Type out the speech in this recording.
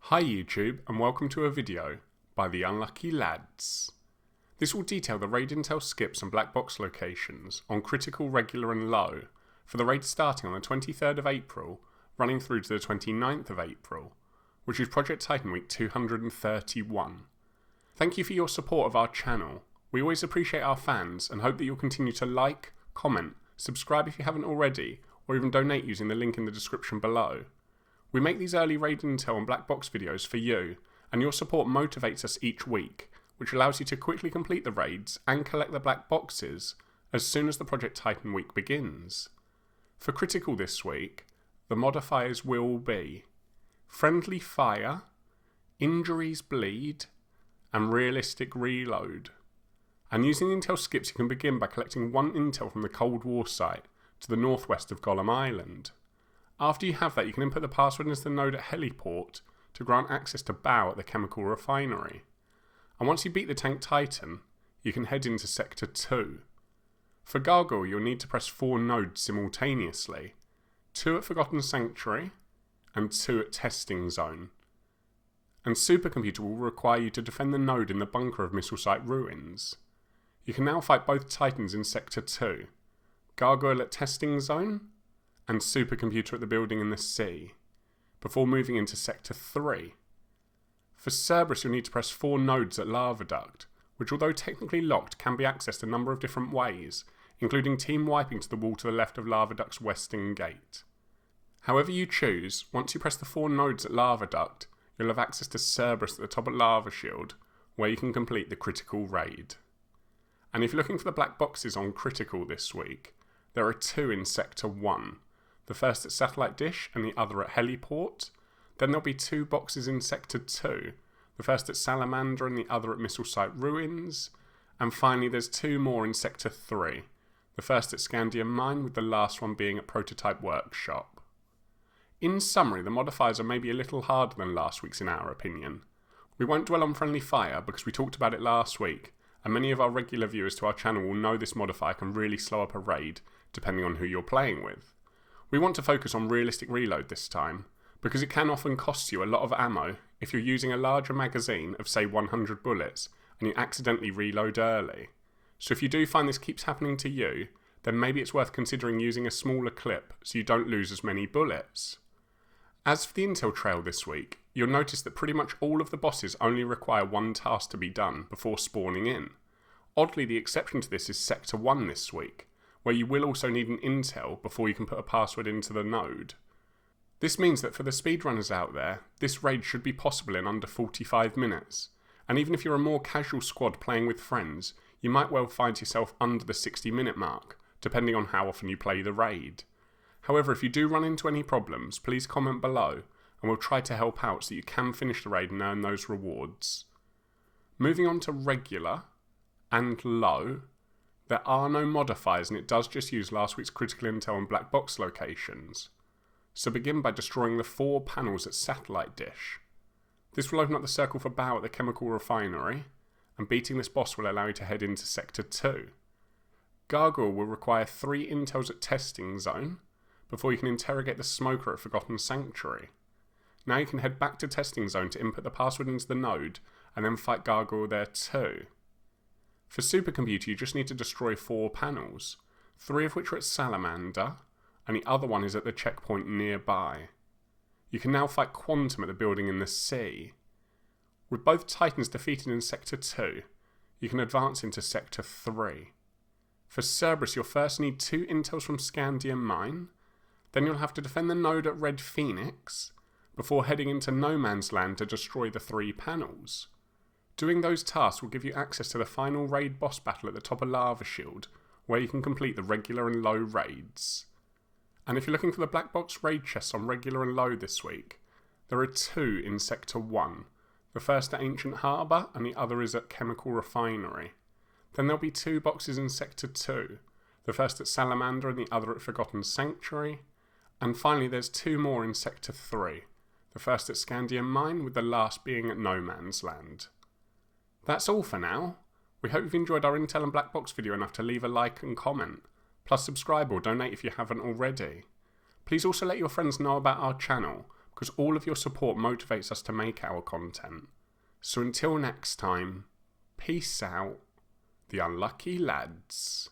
Hi YouTube and welcome to a video by the Unlucky Lads. This will detail the raid intel skips and black box locations on critical, regular and low for the raid starting on the 23rd of April running through to the 29th of April, which is Project Titan Week 231. Thank you for your support of our channel. We always appreciate our fans and hope that you'll continue to like, comment, subscribe if you haven't already, or even donate using the link in the description below. We make these early raid intel and black box videos for you, and your support motivates us each week, which allows you to quickly complete the raids and collect the black boxes as soon as the Project Titan week begins. For critical this week, the modifiers will be friendly fire, injuries bleed, and realistic reload. And using intel skips you can begin by collecting one intel from the Cold War site to the northwest of Golem Island. After you have that, you can input the password into the node at Heliport to grant access to Baal at the chemical refinery. And once you beat the tank Titan, you can head into Sector 2. For Gargoyle, you'll need to press 4 nodes simultaneously, 2 at Forgotten Sanctuary and 2 at Testing Zone. And Supercomputer will require you to defend the node in the bunker of Missile Site Ruins. You can now fight both Titans in Sector 2, Gargoyle at Testing Zone and Supercomputer at the building in the sea, before moving into Sector 3. For Cerberus you'll need to press 4 nodes at Lava Duct, which although technically locked can be accessed a number of different ways, including team wiping to the wall to the left of Lava Duct's western gate. However you choose, once you press the 4 nodes at Lava Duct, you'll have access to Cerberus at the top of Lava Shield, where you can complete the critical raid. And if you're looking for the black boxes on critical this week, there are 2 in Sector 1. The first at Satellite Dish and the other at Heliport. Then there'll be 2 boxes in Sector 2, the first at Salamander and the other at Missile Site Ruins. And finally there's 2 more in Sector 3, the first at Scandium Mine with the last one being at Prototype Workshop. In summary, the modifiers are maybe a little harder than last week's in our opinion. We won't dwell on friendly fire because we talked about it last week, and many of our regular viewers to our channel will know this modifier can really slow up a raid depending on who you're playing with. We want to focus on realistic reload this time, because it can often cost you a lot of ammo if you're using a larger magazine of say 100 bullets and you accidentally reload early. So if you do find this keeps happening to you, then maybe it's worth considering using a smaller clip so you don't lose as many bullets. As for the intel trail this week, you'll notice that pretty much all of the bosses only require 1 task to be done before spawning in. Oddly, the exception to this is Sector 1 this week, where you will also need an intel before you can put a password into the node. This means that for the speedrunners out there, this raid should be possible in under 45 minutes, and even if you're a more casual squad playing with friends, you might well find yourself under the 60-minute mark, depending on how often you play the raid. However, if you do run into any problems, please comment below, and we'll try to help out so that you can finish the raid and earn those rewards. Moving on to regular and low, there are no modifiers and it does just use last week's critical intel and black box locations. So begin by destroying the 4 panels at Satellite Dish. This will open up the circle for Baal at the chemical refinery, and beating this boss will allow you to head into Sector 2. Gargoyle will require 3 intels at Testing Zone, before you can interrogate the smoker at Forgotten Sanctuary. Now you can head back to Testing Zone to input the password into the node, and then fight Gargoyle there too. For Supercomputer you just need to destroy 4 panels, 3 of which are at Salamander, and the other one is at the checkpoint nearby. You can now fight Quantum at the building in the sea. With both Titans defeated in Sector 2, you can advance into Sector 3. For Cerberus you'll first need 2 intels from Scandium Mine, then you'll have to defend the node at Red Phoenix, before heading into No Man's Land to destroy the 3 panels. Doing those tasks will give you access to the final raid boss battle at the top of Lava Shield, where you can complete the regular and low raids. And if you're looking for the black box raid chests on regular and low this week, there are 2 in Sector 1, the first at Ancient Harbour and the other is at Chemical Refinery. Then there'll be 2 boxes in Sector 2, the first at Salamander and the other at Forgotten Sanctuary. And finally there's 2 more in Sector 3, the first at Scandium Mine with the last being at No Man's Land. That's all for now. We hope you've enjoyed our intel and black box video enough to leave a like and comment, plus subscribe or donate if you haven't already. Please also let your friends know about our channel, because all of your support motivates us to make our content. So until next time, peace out, the unlucky lads.